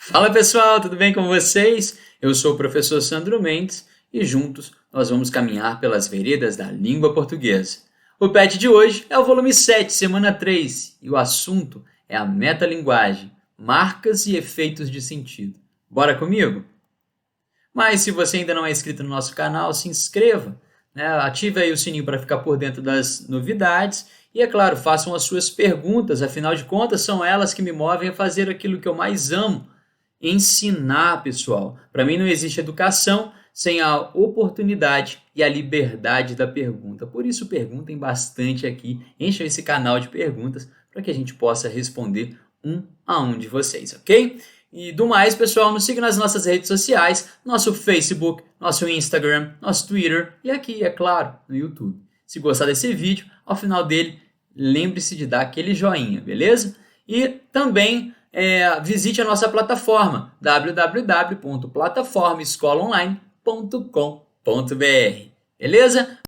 Fala pessoal, tudo bem com vocês? Eu sou o professor Sandro Mendes e juntos nós vamos caminhar pelas veredas da língua portuguesa. O PET de hoje é o volume 7, semana 3, e o assunto é a metalinguagem, marcas e efeitos de sentido. Bora comigo? Mas se você ainda não é inscrito no nosso canal, se inscreva, né? Ative aí o sininho para ficar por dentro das novidades e, é claro, façam as suas perguntas, afinal de contas, são elas que me movem a fazer aquilo que eu mais amo, ensinar, pessoal. Para mim não existe educação sem a oportunidade e a liberdade da pergunta. Por isso, perguntem bastante aqui, encham esse canal de perguntas para que a gente possa responder um a um de vocês, ok? E do mais, pessoal, nos siga nas nossas redes sociais, nosso Facebook, nosso Instagram, nosso Twitter e aqui, é claro, no YouTube. Se gostar desse vídeo, ao final dele, lembre-se de dar aquele joinha, beleza? E também visite a nossa plataforma www.plataformaescolaonline.com.br, beleza?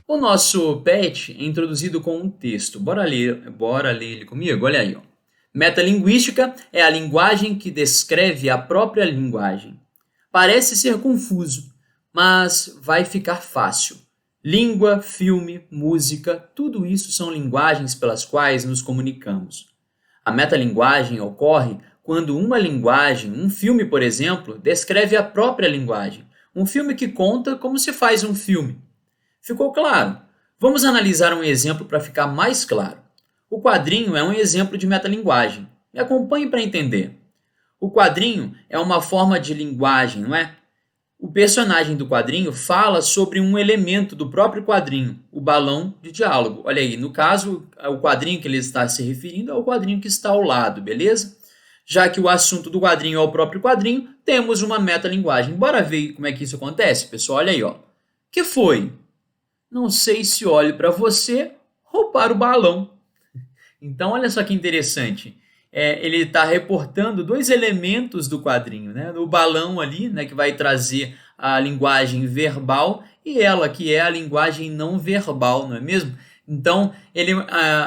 O nosso PET é introduzido com um texto. Bora ler ele comigo? Olha aí. Ó. Metalinguística é a linguagem que descreve a própria linguagem. Parece ser confuso, mas vai ficar fácil. Língua, filme, música, tudo isso são linguagens pelas quais nos comunicamos. A metalinguagem ocorre quando uma linguagem, um filme, por exemplo, descreve a própria linguagem. Um filme que conta como se faz um filme. Ficou claro? Vamos analisar um exemplo para ficar mais claro. O quadrinho é um exemplo de metalinguagem. Me acompanhe para entender. O quadrinho é uma forma de linguagem, não é? O personagem do quadrinho fala sobre um elemento do próprio quadrinho, o balão de diálogo. Olha aí, no caso, o quadrinho que ele está se referindo é o quadrinho que está ao lado, beleza? Já que o assunto do quadrinho é o próprio quadrinho, temos uma metalinguagem. Bora ver como é que isso acontece, pessoal? Olha aí, ó. Que foi? Não sei se olho para você ou para o balão. Então, olha só que interessante. Ele está reportando dois elementos do quadrinho, né? O balão ali, né, que vai trazer a linguagem verbal, e ela, que é a linguagem não verbal, não é mesmo? Então, ele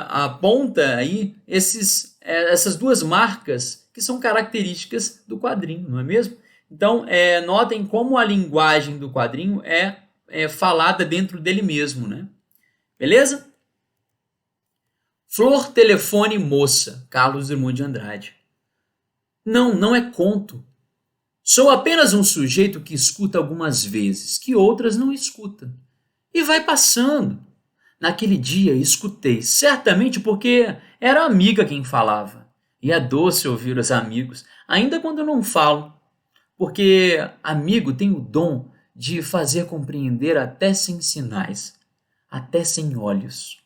aponta aí essas duas marcas que são características do quadrinho, não é mesmo? Então, notem como a linguagem do quadrinho é falada dentro dele mesmo, né? Beleza? Flor, telefone, moça. Carlos Drummond de Andrade. Não, não é conto. Sou apenas um sujeito que escuta algumas vezes, que outras não escuta. E vai passando. Naquele dia escutei, certamente porque era a amiga quem falava. E é doce ouvir os amigos, ainda quando não falam. Porque amigo tem o dom de fazer compreender até sem sinais, até sem olhos.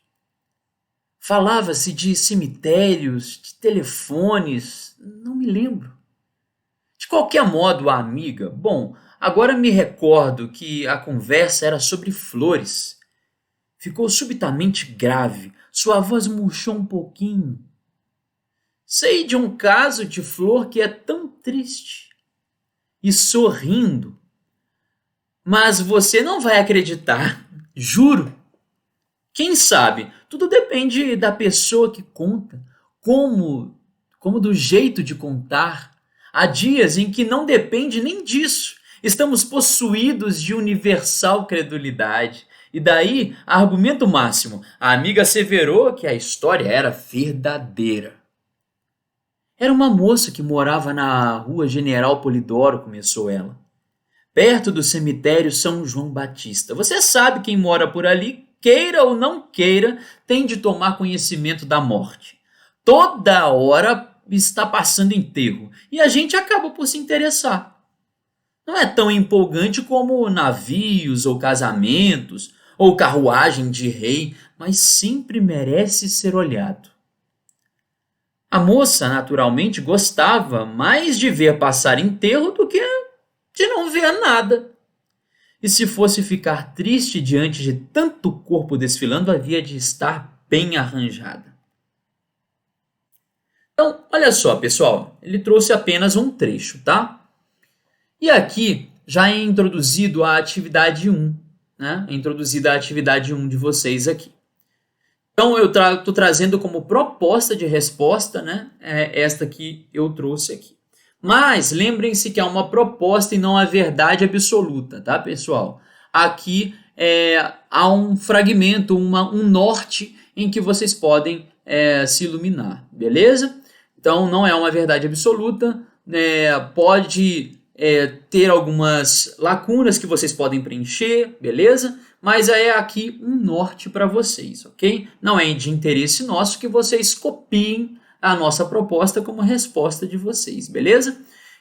Falava-se de cemitérios, de telefones, não me lembro. De qualquer modo, a amiga, bom, agora me recordo que a conversa era sobre flores. Ficou subitamente grave, sua voz murchou um pouquinho. Sei de um caso de flor que é tão triste. E sorrindo, mas você não vai acreditar, juro. Quem sabe? Tudo depende da pessoa que conta, como do jeito de contar. Há dias em que não depende nem disso. Estamos possuídos de universal credulidade. E daí, argumento máximo, a amiga asseverou que a história era verdadeira. Era uma moça que morava na rua General Polidoro, começou ela, perto do cemitério São João Batista. Você sabe, quem mora por ali, queira ou não queira, tem de tomar conhecimento da morte. Toda hora está passando enterro e a gente acaba por se interessar. Não é tão empolgante como navios ou casamentos ou carruagem de rei, mas sempre merece ser olhado. A moça, naturalmente, gostava mais de ver passar enterro do que de não ver nada. E se fosse ficar triste diante de tanto corpo desfilando, havia de estar bem arranjada. Então, olha só, pessoal, ele trouxe apenas um trecho, tá? E aqui já é introduzido a atividade um, né? É introduzida a atividade um de vocês aqui. Então, eu estou trazendo como proposta de resposta, né? Esta que eu trouxe aqui. Mas lembrem-se que é uma proposta e não a verdade absoluta, tá, pessoal? Aqui há um fragmento, um norte em que vocês podem se iluminar, beleza? Então, não é uma verdade absoluta, pode ter algumas lacunas que vocês podem preencher, beleza? Mas é aqui um norte para vocês, ok? Não é de interesse nosso que vocês copiem a nossa proposta como resposta de vocês, beleza?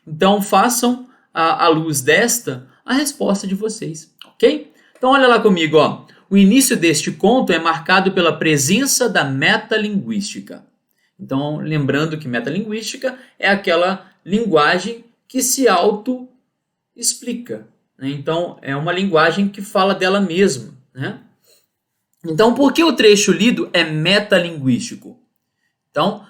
Então façam à luz desta a resposta de vocês, ok? Então olha lá comigo, ó. O início deste conto é marcado pela presença da metalinguística. Então, lembrando que metalinguística é aquela linguagem que se auto-explica, né? Então, é uma linguagem que fala dela mesma, né? Então, por que o trecho lido é metalinguístico? Então,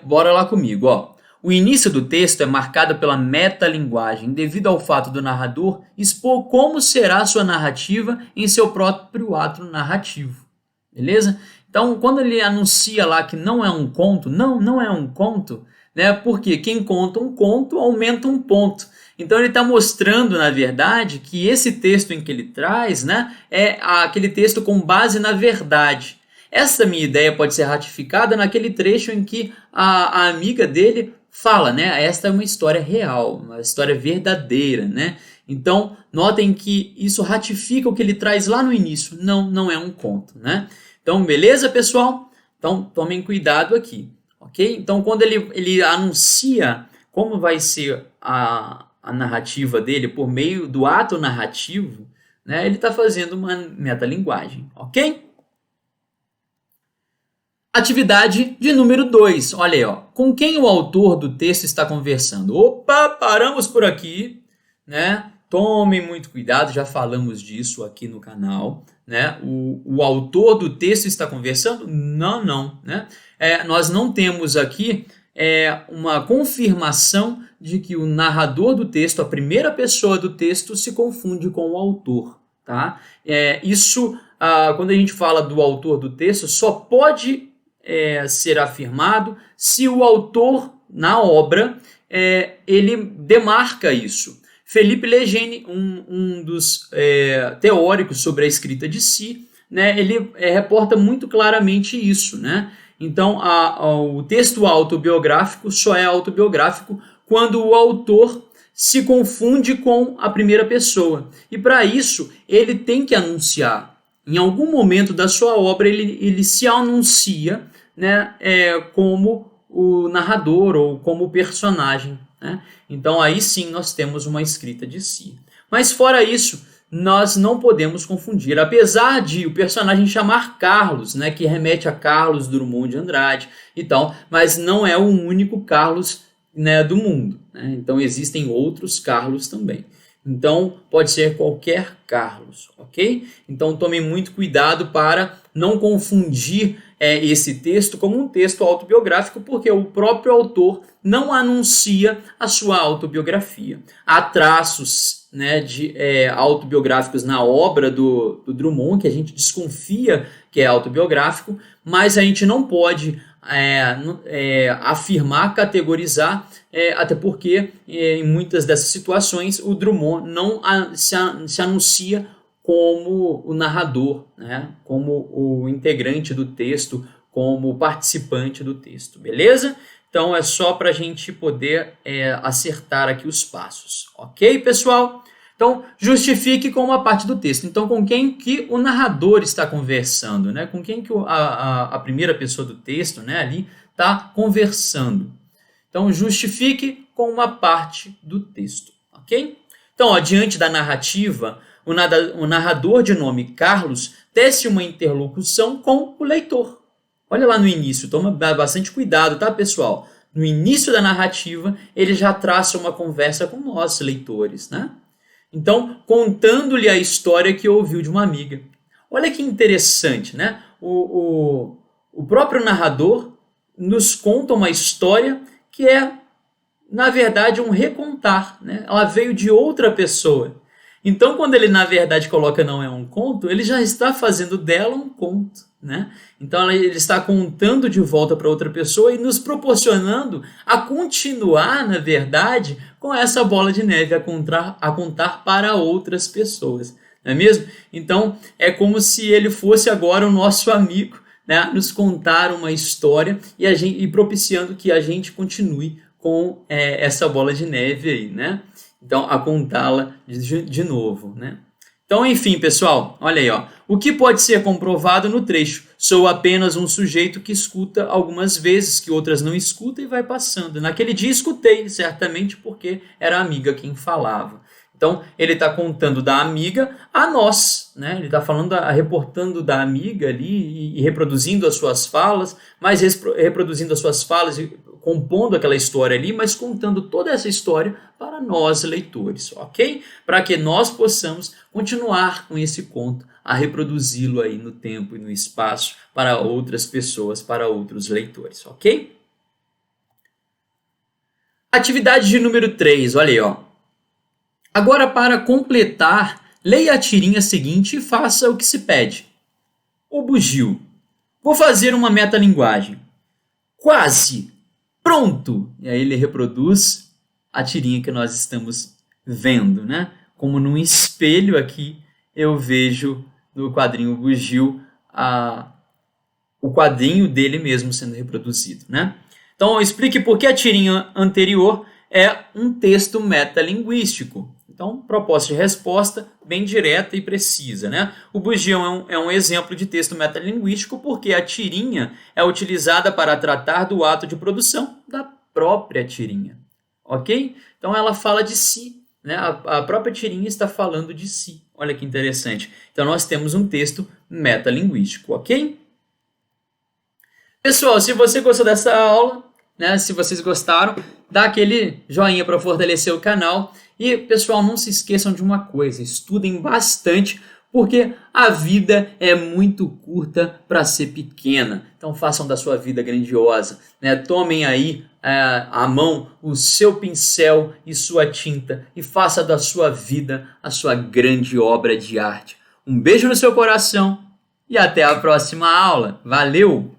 bora lá comigo, ó. O início do texto é marcado pela metalinguagem, devido ao fato do narrador expor como será sua narrativa em seu próprio ato narrativo. Beleza? Então, quando ele anuncia lá que não é um conto, não é um conto, né? Porque quem conta um conto aumenta um ponto. Então ele está mostrando, na verdade, que esse texto em que ele traz, né, é aquele texto com base na verdade. Essa minha ideia pode ser ratificada naquele trecho em que a amiga dele fala, né? Esta é uma história real, uma história verdadeira, né? Então, notem que isso ratifica o que ele traz lá no início. Não é um conto, né? Então, beleza, pessoal? Então, tomem cuidado aqui, ok? Então, quando ele anuncia como vai ser a narrativa dele por meio do ato narrativo, né? Ele está fazendo uma metalinguagem, ok? Atividade de número 2. Olha aí, ó. Com quem o autor do texto está conversando? Opa, paramos por aqui, né? Tomem muito cuidado, já falamos disso aqui no canal, né? O autor do texto está conversando? Não, né? Nós não temos aqui uma confirmação de que o narrador do texto, a primeira pessoa do texto, se confunde com o autor, tá? Quando a gente fala do autor do texto, só pode ser afirmado se o autor, na obra, ele demarca isso. Felipe Legene, um dos teóricos sobre a escrita de si, né, ele reporta muito claramente isso, né? Então, o texto autobiográfico só é autobiográfico quando o autor se confunde com a primeira pessoa. E para isso, ele tem que anunciar. Em algum momento da sua obra, ele se anuncia, né, como o narrador ou como o personagem, né? Então aí sim nós temos uma escrita de si. Mas fora isso, nós não podemos confundir, apesar de o personagem chamar Carlos, né, que remete a Carlos Drummond de Andrade e tal, mas não é o único Carlos, né, do mundo, né? Então existem outros Carlos também. Então pode ser qualquer Carlos, ok? Então tomem muito cuidado para não confundir esse texto como um texto autobiográfico, porque o próprio autor não anuncia a sua autobiografia. Há traços, né, autobiográficos na obra do Drummond, que a gente desconfia que é autobiográfico, mas a gente não pode afirmar, categorizar, até porque em muitas dessas situações o Drummond não se anuncia como o narrador, né? Como o integrante do texto, como participante do texto, beleza? Então é só para a gente poder acertar aqui os passos, ok, pessoal? Então justifique com uma parte do texto. Então com quem que o narrador está conversando, né? Com quem que a primeira pessoa do texto, né, ali está conversando. Então justifique com uma parte do texto, ok? Então, ó, diante da narrativa, o narrador de nome Carlos tece uma interlocução com o leitor. Olha lá no início, toma bastante cuidado, tá, pessoal? No início da narrativa, ele já traça uma conversa com nós, leitores, né? Então, contando-lhe a história que ouviu de uma amiga. Olha que interessante, né? O próprio narrador nos conta uma história que é, na verdade, um recontar, né? Ela veio de outra pessoa. Então, quando ele, na verdade, coloca não é um conto, ele já está fazendo dela um conto, né? Então, ele está contando de volta para outra pessoa e nos proporcionando a continuar, na verdade, com essa bola de neve a contar para outras pessoas, não é mesmo? Então, é como se ele fosse agora o nosso amigo, né? Nos contar uma história e propiciando que a gente continue com essa bola de neve aí, né? Então, a contá-la de novo, né? Então, enfim, pessoal, olha aí, ó. O que pode ser comprovado no trecho? Sou apenas um sujeito que escuta algumas vezes, que outras não escuta e vai passando. Naquele dia escutei, certamente porque era a amiga quem falava. Então, ele está contando da amiga a nós, né? Ele está reportando da amiga ali e reproduzindo as suas falas, mas reproduzindo as suas falas e compondo aquela história ali, mas contando toda essa história para nós, leitores, ok? Para que nós possamos continuar com esse conto, a reproduzi-lo aí no tempo e no espaço para outras pessoas, para outros leitores, ok? Atividade de número 3, olha aí, ó. Agora, para completar, leia a tirinha seguinte e faça o que se pede. O bugio. Vou fazer uma metalinguagem. Quase. Pronto! E aí ele reproduz a tirinha que nós estamos vendo, né? Como num espelho aqui, eu vejo no quadrinho Bugio o quadrinho dele mesmo sendo reproduzido, né? Então, explique por que a tirinha anterior é um texto metalinguístico. Então, proposta de resposta bem direta e precisa, né? O bugião é um exemplo de texto metalinguístico porque a tirinha é utilizada para tratar do ato de produção da própria tirinha, ok? Então, ela fala de si, né? A própria tirinha está falando de si. Olha que interessante. Então, nós temos um texto metalinguístico, ok? Pessoal, se você gostou dessa aula, né? Se vocês gostaram, dá aquele joinha para fortalecer o canal. E, pessoal, não se esqueçam de uma coisa, estudem bastante, porque a vida é muito curta para ser pequena. Então façam da sua vida grandiosa, né? Tomem aí à mão o seu pincel e sua tinta e faça da sua vida a sua grande obra de arte. Um beijo no seu coração e até a próxima aula. Valeu!